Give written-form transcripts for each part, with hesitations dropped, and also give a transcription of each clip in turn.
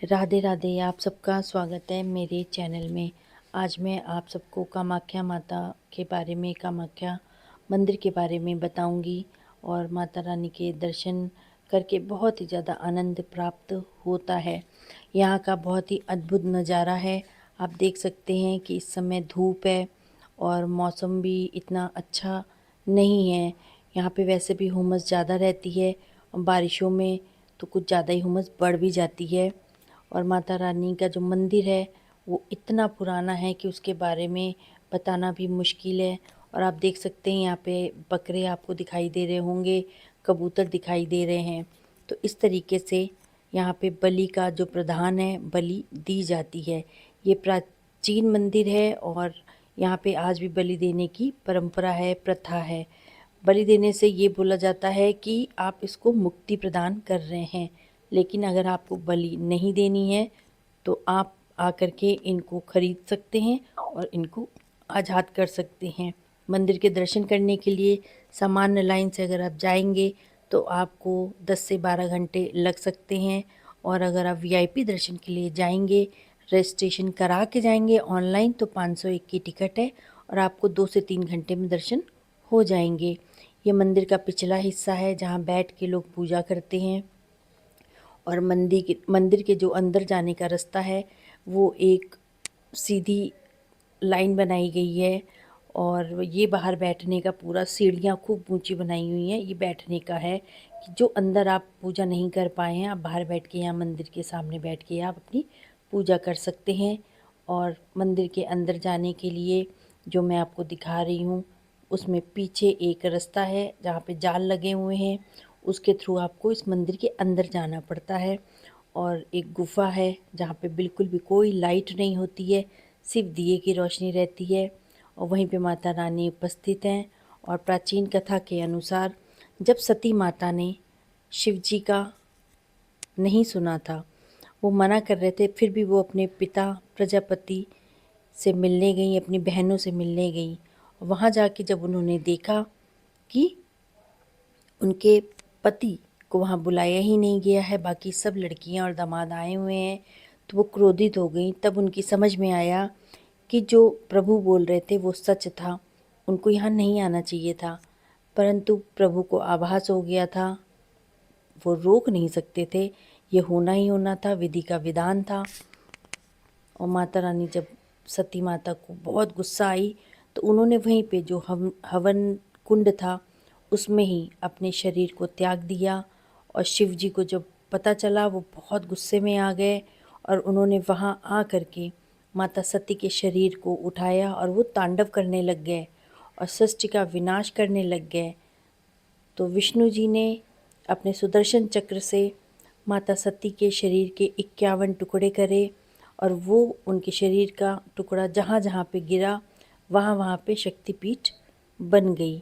राधे राधे। आप सबका स्वागत है मेरे चैनल में। आज मैं आप सबको कामाख्या माता के बारे में, कामाख्या मंदिर के बारे में बताऊंगी और माता रानी के दर्शन करके बहुत ही ज़्यादा आनंद प्राप्त होता है। यहाँ का बहुत ही अद्भुत नज़ारा है। आप देख सकते हैं कि इस समय धूप है और मौसम भी इतना अच्छा नहीं है। यहाँ पे वैसे भी हुमस ज़्यादा रहती है और बारिशों में तो कुछ ज़्यादा ही हुमस बढ़ भी जाती है। और माता रानी का जो मंदिर है वो इतना पुराना है कि उसके बारे में बताना भी मुश्किल है। और आप देख सकते हैं यहाँ पे बकरे आपको दिखाई दे रहे होंगे, कबूतर दिखाई दे रहे हैं। तो इस तरीके से यहाँ पे बलि का जो प्रधान है, बलि दी जाती है। ये प्राचीन मंदिर है और यहाँ पे आज भी बलि देने की परंपरा है, प्रथा है। बलि देने से ये बोला जाता है कि आप इसको मुक्ति प्रदान कर रहे हैं। लेकिन अगर आपको बलि नहीं देनी है तो आप आकर के इनको खरीद सकते हैं और इनको आज़ाद कर सकते हैं। मंदिर के दर्शन करने के लिए सामान्य लाइन से अगर आप जाएंगे तो आपको 10 से 12 घंटे लग सकते हैं। और अगर आप वीआईपी दर्शन के लिए जाएंगे, रजिस्ट्रेशन करा के जाएंगे ऑनलाइन, तो 501 की टिकट है और आपको 2 से 3 घंटे में दर्शन हो जाएंगे। ये मंदिर का पिछला हिस्सा है जहाँ बैठ के लोग पूजा करते हैं। और मंदिर के जो अंदर जाने का रास्ता है वो एक सीधी लाइन बनाई गई है। और ये बाहर बैठने का पूरा सीढ़ियाँ खूब ऊंची बनाई हुई हैं, ये बैठने का है कि जो अंदर आप पूजा नहीं कर पाए हैं, आप बाहर बैठ के यहाँ मंदिर के सामने बैठ के आप अपनी पूजा कर सकते हैं। और मंदिर के अंदर जाने के लिए जो मैं आपको दिखा रही हूँ उसमें पीछे एक रास्ता है जहाँ पे जाल लगे हुए हैं, उसके थ्रू आपको इस मंदिर के अंदर जाना पड़ता है। और एक गुफ़ा है जहाँ पे बिल्कुल भी कोई लाइट नहीं होती है, सिर्फ दिए की रोशनी रहती है और वहीं पे माता रानी उपस्थित हैं। और प्राचीन कथा के अनुसार जब सती माता ने शिव जी का नहीं सुना था, वो मना कर रहे थे, फिर भी वो अपने पिता प्रजापति से मिलने गई, अपनी बहनों से मिलने गई। वहाँ जाके जब उन्होंने देखा कि उनके पति को वहाँ बुलाया ही नहीं गया है, बाकी सब लड़कियाँ और दामाद आए हुए हैं, तो वो क्रोधित हो गई। तब उनकी समझ में आया कि जो प्रभु बोल रहे थे वो सच था, उनको यहाँ नहीं आना चाहिए था। परंतु प्रभु को आभास हो गया था, वो रोक नहीं सकते थे, ये होना ही होना था, विधि का विधान था। और माता रानी जब सती माता को बहुत गुस्सा आई तो उन्होंने वहीं पे जो हवन कुंड था उसमें ही अपने शरीर को त्याग दिया। और शिव जी को जब पता चला वो बहुत गुस्से में आ गए और उन्होंने वहाँ आ कर के माता सती के शरीर को उठाया और वो तांडव करने लग गए और सृष्टि का विनाश करने लग गए। तो विष्णु जी ने अपने सुदर्शन चक्र से माता सती के शरीर के 51 टुकड़े करे और वो उनके शरीर का टुकड़ा जहाँ जहाँ पे गिरा वहाँ वहाँ पे शक्तिपीठ बन गई।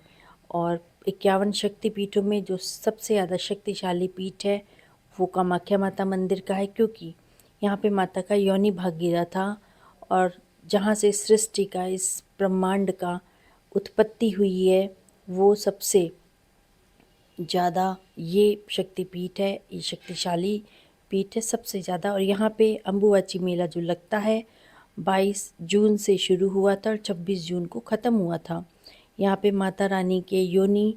और 51 शक्तिपीठों में जो सबसे ज़्यादा शक्तिशाली पीठ है वो कामाख्या माता मंदिर का है, क्योंकि यहाँ पे माता का योनि भाग गिरा था और जहाँ से सृष्टि का, इस ब्रह्मांड का उत्पत्ति हुई है, वो सबसे ज़्यादा ये शक्तिपीठ है, ये शक्तिशाली पीठ है सबसे ज़्यादा। और यहाँ पे अम्बुबाची मेला जो लगता है 22 जून से शुरू हुआ था और 26 जून को ख़त्म हुआ था। यहाँ पे माता रानी के योनि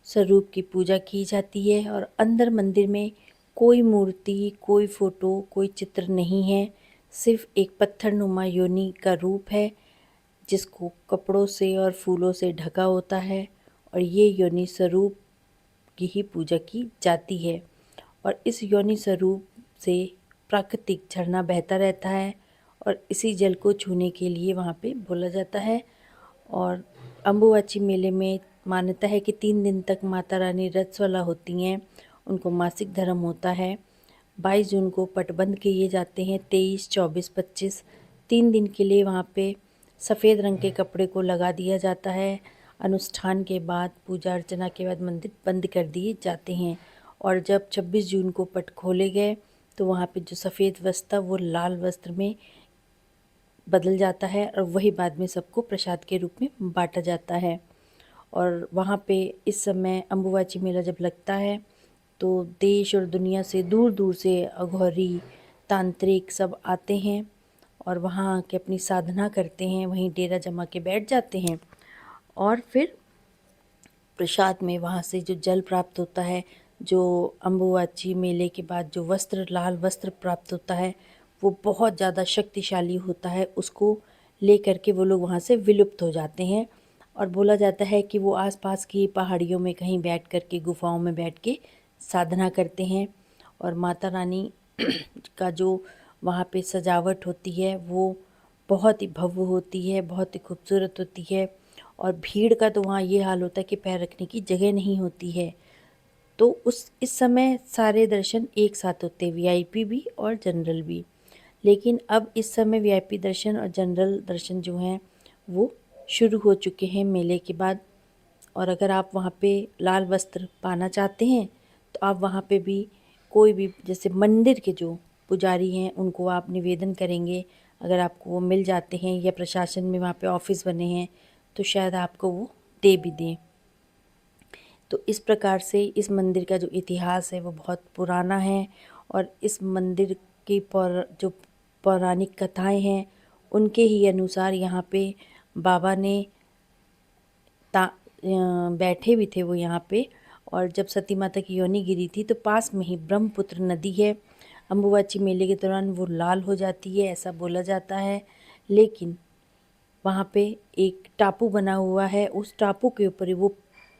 स्वरूप की पूजा की जाती है और अंदर मंदिर में कोई मूर्ति, कोई फ़ोटो, कोई चित्र नहीं है, सिर्फ एक पत्थरनुमा योनि का रूप है जिसको कपड़ों से और फूलों से ढका होता है। और ये योनि स्वरूप की ही पूजा की जाती है। और इस योनि स्वरूप से प्राकृतिक झरना बहता रहता है और इसी जल को छूने के लिए वहाँ पे बोला जाता है। और अम्बुबाची मेले में मान्यता है कि 3 दिन तक माता रानी रजस्वला होती हैं, उनको मासिक धर्म होता है। 22 जून को पटबंध किए जाते हैं, 23, 24, 25 3 दिन के लिए वहाँ पे सफ़ेद रंग के कपड़े को लगा दिया जाता है। अनुष्ठान के बाद, पूजा अर्चना के बाद मंदिर बंद कर दिए जाते हैं। और जब 26 जून को पट खोले गए तो वहाँ पे जो सफ़ेद वस्त्र था वो लाल वस्त्र में बदल जाता है और वही बाद में सबको प्रसाद के रूप में बांटा जाता है। और वहाँ पे इस समय अम्बुबाची मेला जब लगता है तो देश और दुनिया से दूर दूर से अघौरी, तांत्रिक सब आते हैं और वहाँ आके अपनी साधना करते हैं, वहीं डेरा जमा के बैठ जाते हैं। और फिर प्रसाद में वहाँ से जो जल प्राप्त होता है, जो अम्बुबाची मेले के बाद जो वस्त्र, लाल वस्त्र प्राप्त होता है, वो बहुत ज़्यादा शक्तिशाली होता है। उसको ले कर के वो लोग वहाँ से विलुप्त हो जाते हैं और बोला जाता है कि वो आसपास की पहाड़ियों में कहीं बैठ कर के, गुफाओं में बैठ के साधना करते हैं। और माता रानी का जो वहाँ पे सजावट होती है वो बहुत ही भव्य होती है, बहुत ही खूबसूरत होती है। और भीड़ का तो वहाँ ये हाल होता है कि पैर रखने की जगह नहीं होती है। तो इस समय सारे दर्शन एक साथ होते हैं, वीआईपी भी और जनरल भी। लेकिन अब इस समय वीआईपी दर्शन और जनरल दर्शन जो हैं वो शुरू हो चुके हैं मेले के बाद। और अगर आप वहाँ पे लाल वस्त्र पाना चाहते हैं तो आप वहाँ पे भी कोई भी, जैसे मंदिर के जो पुजारी हैं उनको आप निवेदन करेंगे, अगर आपको वो मिल जाते हैं, या प्रशासन में वहाँ पे ऑफिस बने हैं तो शायद आपको वो दे भी दें। तो इस प्रकार से इस मंदिर का जो इतिहास है वो बहुत पुराना है। और इस मंदिर की जो पौराणिक कथाएं हैं उनके ही अनुसार यहाँ पे बाबा ने बैठे भी थे वो यहाँ पे। और जब सती माता की योनि गिरी थी तो पास में ही ब्रह्मपुत्र नदी है, अम्बुबाची मेले के दौरान वो लाल हो जाती है, ऐसा बोला जाता है। लेकिन वहाँ पे एक टापू बना हुआ है, उस टापू के ऊपर ही वो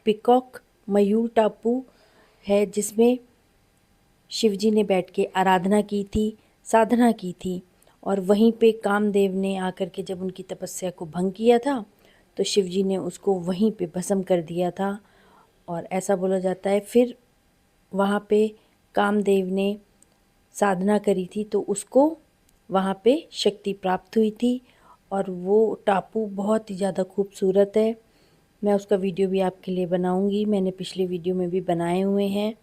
पिकॉक मयूर टापू है, जिसमें शिवजी ने बैठ के आराधना की थी, साधना की थी। और वहीं पे कामदेव ने आकर के जब उनकी तपस्या को भंग किया था तो शिवजी ने उसको वहीं पे भस्म कर दिया था। और ऐसा बोला जाता है फिर वहाँ पे कामदेव ने साधना करी थी तो उसको वहाँ पे शक्ति प्राप्त हुई थी। और वो टापू बहुत ही ज़्यादा खूबसूरत है। मैं उसका वीडियो भी आपके लिए बनाऊंगी, मैंने पिछले वीडियो में भी बनाए हुए हैं।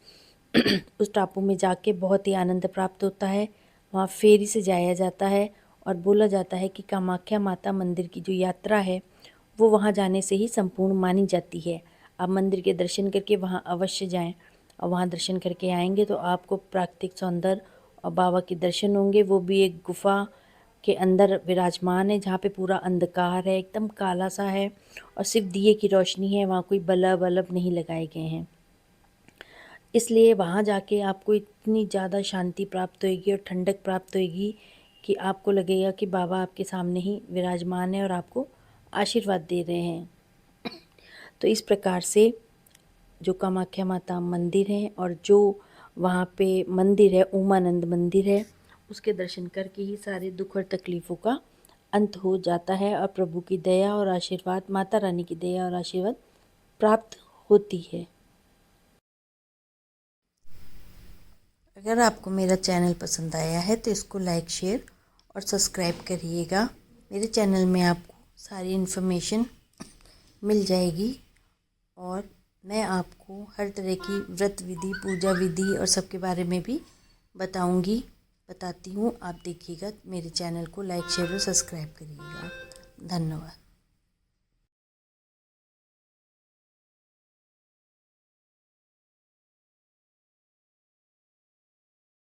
उस टापू में जाके बहुत ही आनंद प्राप्त होता है। वहाँ फेरी से जाया जाता है और बोला जाता है कि कामाख्या माता मंदिर की जो यात्रा है वो वहाँ जाने से ही संपूर्ण मानी जाती है। आप मंदिर के दर्शन करके वहाँ अवश्य जाएं, और वहाँ दर्शन करके आएंगे तो आपको प्राकृतिक सौंदर्य और बाबा के दर्शन होंगे। वो भी एक गुफा के अंदर विराजमान है, जहाँ पे पूरा अंधकार है, एकदम काला सा है और सिर्फ दिए की रोशनी है, वहाँ कोई बल्ब वल्ब नहीं लगाए गए हैं। इसलिए वहाँ जाके आपको इतनी ज़्यादा शांति प्राप्त होगी और ठंडक प्राप्त होगी कि आपको लगेगा कि बाबा आपके सामने ही विराजमान है और आपको आशीर्वाद दे रहे हैं। तो इस प्रकार से जो कामाख्या माता मंदिर है और जो वहाँ पे मंदिर है, उमानंद मंदिर है, उसके दर्शन करके ही सारे दुख और तकलीफ़ों का अंत हो जाता है और प्रभु की दया और आशीर्वाद, माता रानी की दया और आशीर्वाद प्राप्त होती है। अगर आपको मेरा चैनल पसंद आया है तो इसको लाइक, शेयर और सब्सक्राइब करिएगा। मेरे चैनल में आपको सारी इन्फॉर्मेशन मिल जाएगी और मैं आपको हर तरह की व्रत विधि, पूजा विधि और सबके बारे में भी बताती हूँ। आप देखिएगा, मेरे चैनल को लाइक, शेयर और सब्सक्राइब करिएगा। धन्यवाद।